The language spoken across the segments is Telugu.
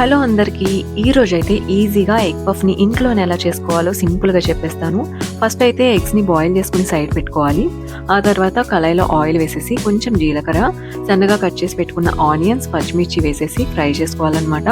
హలో అందరికీ, ఈరోజు అయితే ఈజీగా ఎగ్ పఫ్ని ఇంట్లోనే ఎలా చేసుకోవాలో సింపుల్గా చెప్పేస్తాను. ఫస్ట్ అయితే ఎగ్స్ని బాయిల్ చేసుకుని సైడ్ పెట్టుకోవాలి. ఆ తర్వాత కళాయిలో ఆయిల్ వేసేసి కొంచెం జీలకర్ర, సన్నగా కట్ చేసి పెట్టుకున్న ఆనియన్స్, పచ్చిమిర్చి వేసేసి ఫ్రై చేసుకోవాలన్నమాట.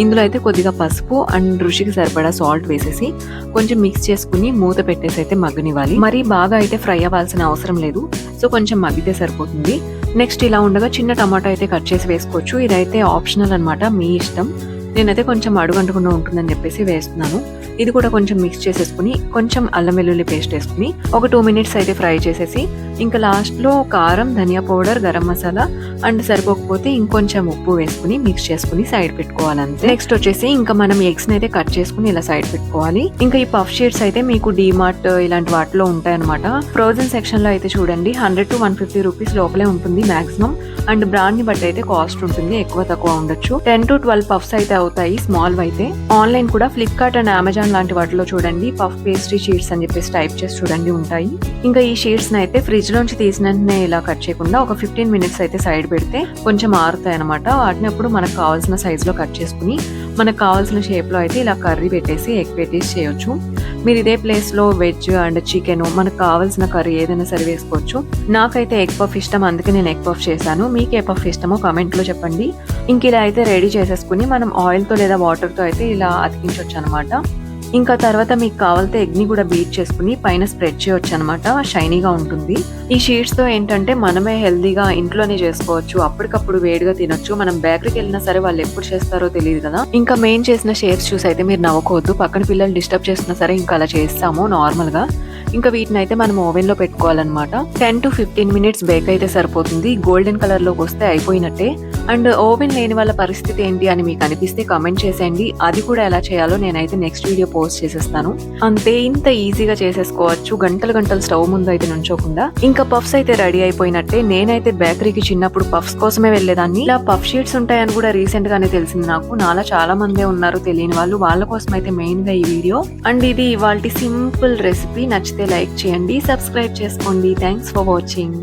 ఇందులో అయితే కొద్దిగా పసుపు అండ్ రుచికి సరిపడా సాల్ట్ వేసేసి కొంచెం మిక్స్ చేసుకుని మూత పెట్టేసి అయితే మగ్గనివ్వాలి. మరీ బాగా అయితే ఫ్రై అవ్వాల్సిన అవసరం లేదు, సో కొంచెం మగ్గితే సరిపోతుంది. నెక్స్ట్ ఇలా ఉండగా చిన్న టమాటా అయితే కట్ చేసి వేసుకోవచ్చు. ఇదైతే ఆప్షనల్ అనమాట, మీ ఇష్టం. నేనైతే కొంచెం అడుగంటకుండా ఉంటుందని చెప్పేసి వేస్తున్నాను. ఇది కూడా కొంచెం మిక్స్ చేసేసుకుని కొంచెం అల్లం వెల్లుల్లి పేస్ట్ వేసుకుని ఒక 2 minutes అయితే ఫ్రై చేసేసి ఇంకా లాస్ట్లో కారం, ధనియా పౌడర్, గరం మసాలా అండ్ సరిపోకపోతే ఇంకొంచెం ఉప్పు వేసుకుని మిక్స్ చేసుకుని సైడ్ పెట్టుకోవాలంతే. నెక్స్ట్ వచ్చేసి ఇంకా మనం ఎగ్స్ అయితే కట్ చేసుకుని ఇలా సైడ్ పెట్టుకోవాలి. ఇంకా ఈ పఫ్ షీట్స్ అయితే మీకు డీమార్ట్ ఇలాంటి వాటిలో ఉంటాయన్నమాట. ఫ్రోజన్ సెక్షన్ లో అయితే చూడండి 100 to 150 రూపీస్ లోపలే ఉంటుంది మాక్సిమం. అండ్ బ్రాండ్ ని బట్టి అయితే కాస్ట్ ఉంటుంది, ఎక్కువ తక్కువ ఉండొచ్చు. 10 to 12 పఫ్స్ అయితే అవుతాయి, స్మాల్ అయితే. ఆన్లైన్ కూడా ఫ్లిప్కార్ట్ అండ్ అమెజాన్ లాంటి వాటిలో చూడండి పఫ్ పేస్ట్రీ షీట్స్ అని చెప్పేసి టైప్ చేసి చూడండి ఉంటాయి. ఇంకా ఈ షీట్స్ అయితే ఫ్రిడ్జ్ లోంచి తీసిన వెంటనే ఇలా కట్ చేయకుండా ఒక 15 minutes అయితే సైడ్ పెడితే కొంచెం ఆరుతాయి అనమాట. వాటిని అప్పుడు మనకు కావాల్సిన సైజ్ లో కట్ చేసుకుని మనకు కావాల్సిన షేప్ లో అయితే ఇలా కర్రీ పెట్టేసి ఎగ్ పెట్టేసి చేయొచ్చు. మీరు ఇదే ప్లేస్ లో వెజ్ అండ్ చికెన్ మనకు కావాల్సిన కర్రీ ఏదైనా సరే వేసుకోవచ్చు. నాకైతే ఎగ్ పఫ్ ఇష్టం, అందుకే నేను ఎగ్ పఫ్ చేశాను. మీకు ఏ పఫ్ ఇష్టమో కామెంట్ లో చెప్పండి. ఇంక ఇలా అయితే రెడీ చేసేసుకుని మనం ఆయిల్ తో లేదా వాటర్ తో అయితే ఇలా అతికించవచ్చు అనమాట. ఇంకా తర్వాత మీకు కావాలితే ఎగ్ ని కూడా బీట్ చేసుకుని పైన స్ప్రెడ్ చేయొచ్చు అనమాట, షైనీగా ఉంటుంది. ఈ షీట్స్ తో ఏంటంటే మనమే హెల్దీగా ఇంట్లోనే చేసుకోవచ్చు, అప్పటికప్పుడు వేడిగా తినొచ్చు. మనం బేకరీకి వెళ్ళినా సరే వాళ్ళు ఎప్పుడు చేస్తారో తెలియదు కదా. ఇంకా మెయిన్ చేసిన షేప్స్ చూసి అయితే మీరు నవ్వుకోవద్దు, పక్కన పిల్లలు డిస్టర్బ్ చేస్తున్నా సరే ఇంకా అలా చేస్తాము నార్మల్ గా. ఇంకా వీటిని అయితే మనం ఓవెన్ లో పెట్టుకోవాలన్నమాట. 10 to 15 minutes బేక్ అయితే సరిపోతుంది. గోల్డెన్ కలర్ లోకి వస్తే అయిపోయినట్టే. అండ్ ఓవెన్ లేని వాళ్ళ పరిస్థితి ఏంటి అని మీకు అనిపిస్తే కామెంట్ చేసేయండి, అది కూడా ఎలా చేయాలో నేనైతే నెక్స్ట్ వీడియో పోస్ట్ చేసేస్తాను. అంతే, ఇంత ఈజీగా చేసేసుకోవచ్చు గంటలు గంటలు స్టవ్ ముందు అయితే నుంచోకుండా. ఇంకా పఫ్స్ అయితే రెడీ అయిపోయినట్టే. నేనైతే బేకరీకి చిన్నప్పుడు పఫ్స్ కోసమే వెళ్లేదాన్ని. ఇలా పఫ్ షీట్స్ ఉంటాయని కూడా రీసెంట్ గానే తెలిసింది నాకు. నాలా చాలా మందే ఉన్నారు తెలియని వాళ్ళు, వాళ్ళ కోసం అయితే మెయిన్ గా ఈ వీడియో. అండ్ ఇది ఇవాల్టి సింపుల్ రెసిపీ. నచ్చితే లైక్ చేయండి, సబ్స్క్రైబ్ చేసుకోండి. Thanks for watching.